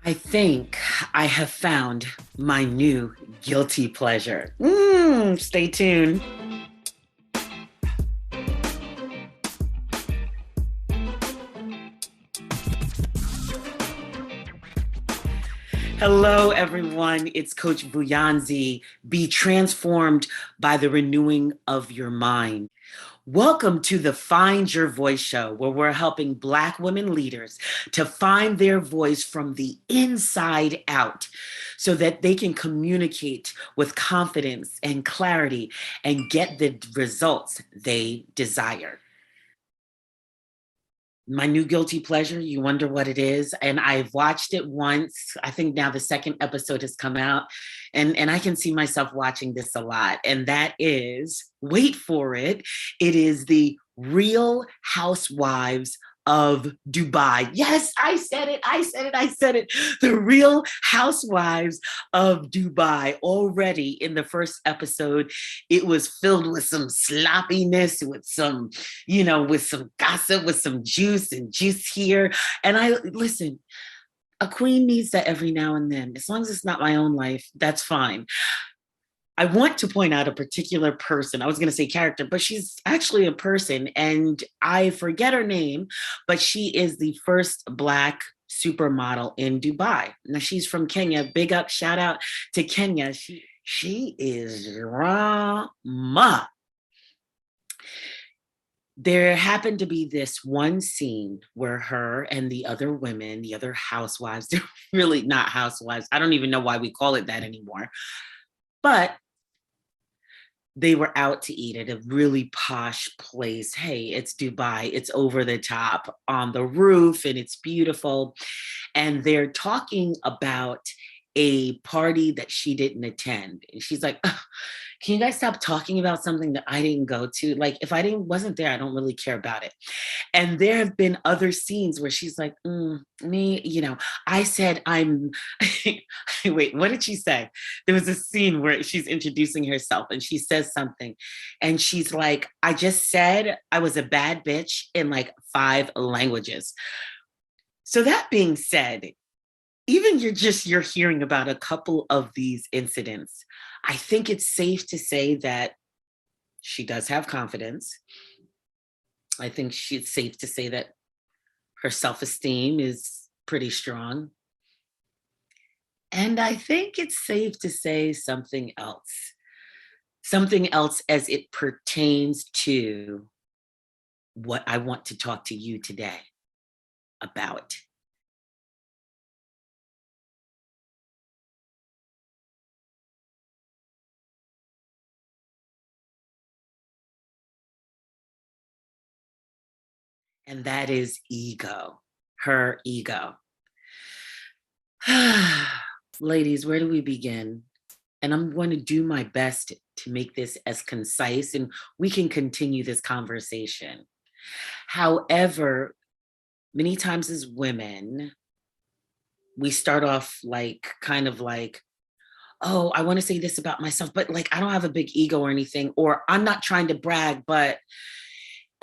I think I have found my new guilty pleasure. Stay tuned. Hello, everyone. It's Coach Buyanzi. Be transformed by the renewing of your mind. Welcome to the Find Your Voice show, where we're helping Black women leaders to find their voice from the inside out so that they can communicate with confidence and clarity and get the results they desire. My new guilty pleasure, you wonder what it is. And I've watched it once. I think now the second episode has come out, and I can see myself watching this a lot. And that is, wait for it, it is the Real Housewives of Dubai. Yes, I said it. I said it. The Real Housewives of Dubai. Already in the first episode, it was filled with some sloppiness, with some, with some gossip, with some juice and juice here. And listen, a queen needs that every now and then. As long as it's not my own life, that's fine. I want to point out a particular person. I was going to say character, but she's actually a person, and I forget her name, but she is the first Black supermodel in Dubai. Now, she's from Kenya. Big up, shout out to Kenya. She is drama. There happened to be this one scene where her and the other women, the other housewives, they're really not housewives. I don't even know why we call it that anymore. But they were out to eat at a really posh place. Hey, it's Dubai. It's over the top on the roof and it's beautiful. And they're talking about a party that she didn't attend. And she's like, can you guys stop talking about something that I didn't go to? Like, if I wasn't there, I don't really care about it. And there have been other scenes where she's like, I said I'm, wait, what did she say? There was a scene where she's introducing herself and she says something. And she's like, I just said I was a bad bitch in like 5 languages. So that being said, even you're hearing about a couple of these incidents, I think it's safe to say that she does have confidence. I think it's safe to say that her self-esteem is pretty strong. And I think it's safe to say something else as it pertains to what I want to talk to you today about. And that is ego, her ego. Ladies, where do we begin? And I'm going to do my best to make this as concise, and we can continue this conversation. However, many times as women, we start off kind of like, oh, I want to say this about myself, but like, I don't have a big ego or anything, or I'm not trying to brag,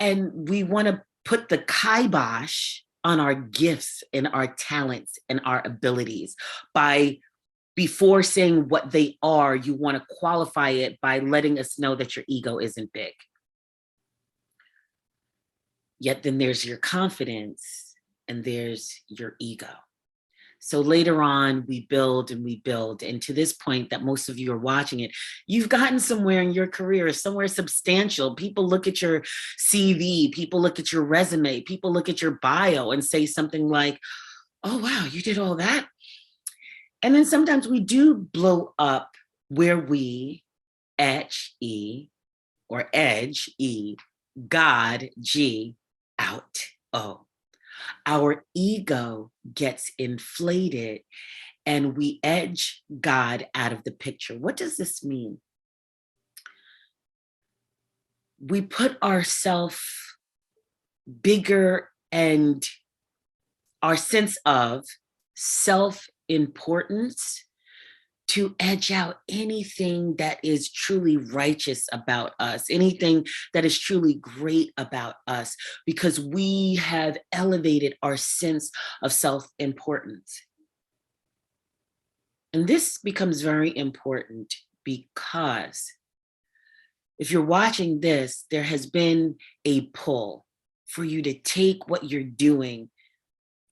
and we want to put the kibosh on our gifts and our talents and our abilities before saying what they are, you want to qualify it by letting us know that your ego isn't big. Yet then there's your confidence and there's your ego. So later on, we build and we build. And to this point that most of you are watching it, you've gotten somewhere in your career, somewhere substantial. People look at your CV, people look at your resume, people look at your bio and say something like, oh, wow, you did all that? And then sometimes we do blow up where we etch E or edge E, God, G, out O. Our ego gets inflated and we edge God out of the picture. What does this mean? We put ourselves bigger, and our sense of self-importance to edge out anything that is truly righteous about us, anything that is truly great about us, because we have elevated our sense of self-importance. And this becomes very important because if you're watching this, there has been a pull for you to take what you're doing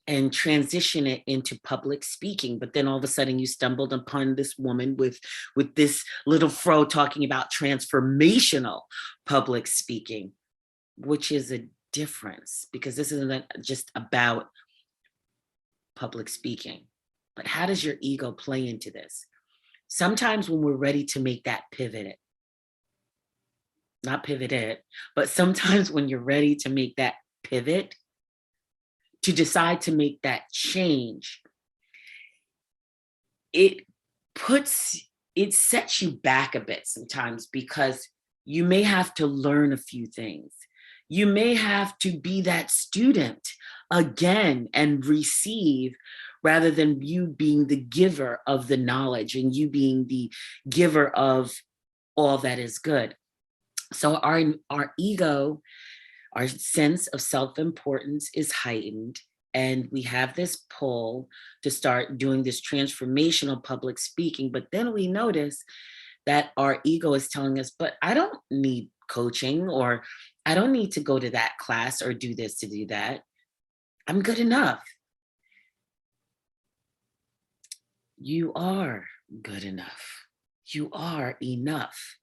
and transition it into public speaking. But then all of a sudden you stumbled upon this woman with this little fro talking about transformational public speaking, which is a difference, because this isn't just about public speaking. But how does your ego play into this? Sometimes when we're ready to make that pivot, not pivot it, but sometimes when you're ready to make that pivot, to decide to make that change, it sets you back a bit sometimes, because you may have to learn a few things. You may have to be that student again and receive, rather than you being the giver of the knowledge and you being the giver of all that is good. So our ego, our sense of self-importance is heightened, and we have this pull to start doing this transformational public speaking. But then we notice that our ego is telling us, but I don't need coaching, or I don't need to go to that class or do this to do that. I'm good enough. You are good enough. You are enough.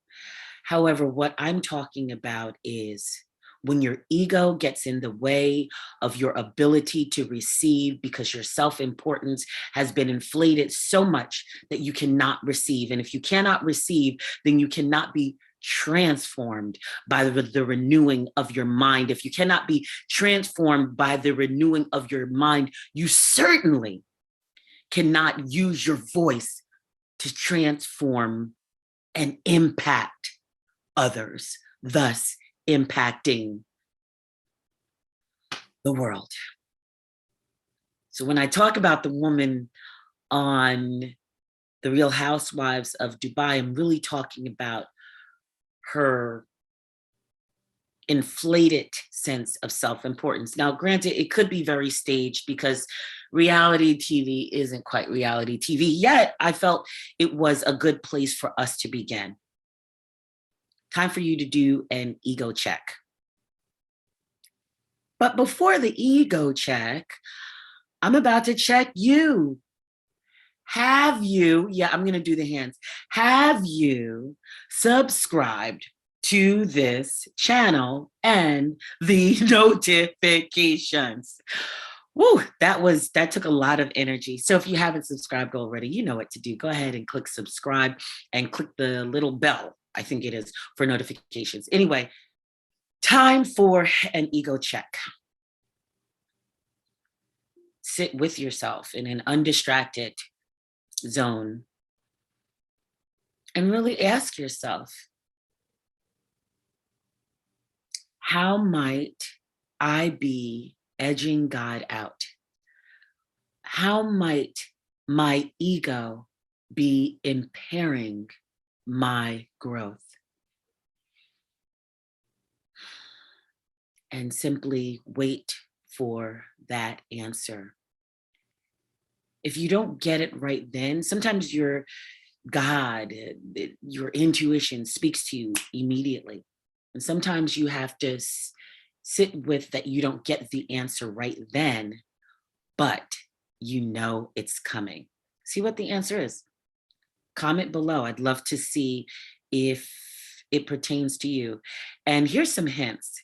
However, what I'm talking about is when your ego gets in the way of your ability to receive, because your self-importance has been inflated so much that you cannot receive. And if you cannot receive, then you cannot be transformed by the renewing of your mind. If you cannot be transformed by the renewing of your mind, you certainly cannot use your voice to transform and impact others, thus impacting the world. So when I talk about the woman on The Real Housewives of Dubai, I'm really talking about her inflated sense of self-importance. Now, granted, it could be very staged, because reality TV isn't quite reality TV yet. I felt it was a good place for us to begin. Time for you to do an ego check. But before the ego check, I'm about to check you. Have you, yeah, I'm gonna do the hands. Have you subscribed to this channel and the notifications? Woo, that took a lot of energy. So if you haven't subscribed already, you know what to do. Go ahead and click subscribe and click the little bell, I think it is, for notifications. Anyway, time for an ego check. Sit with yourself in an undistracted zone and really ask yourself, how might I be edging God out? How might my ego be impairing my growth? And simply wait for that answer. If you don't get it right then, sometimes your God, your intuition speaks to you immediately. And sometimes you have to sit with that you don't get the answer right then, but you know it's coming. See what the answer is. Comment below. I'd love to see if it pertains to you. And here's some hints.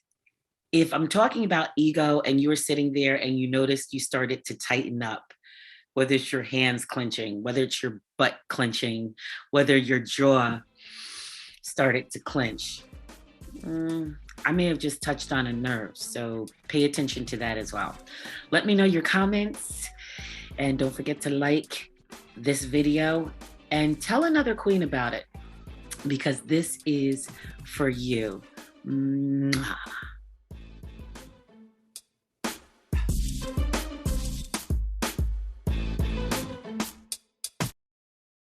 If I'm talking about ego and you were sitting there and you noticed you started to tighten up, whether it's your hands clenching, whether it's your butt clenching, whether your jaw started to clench, I may have just touched on a nerve, so pay attention to that as well. Let me know your comments, and don't forget to like this video and tell another queen about it, because this is for you. Mwah.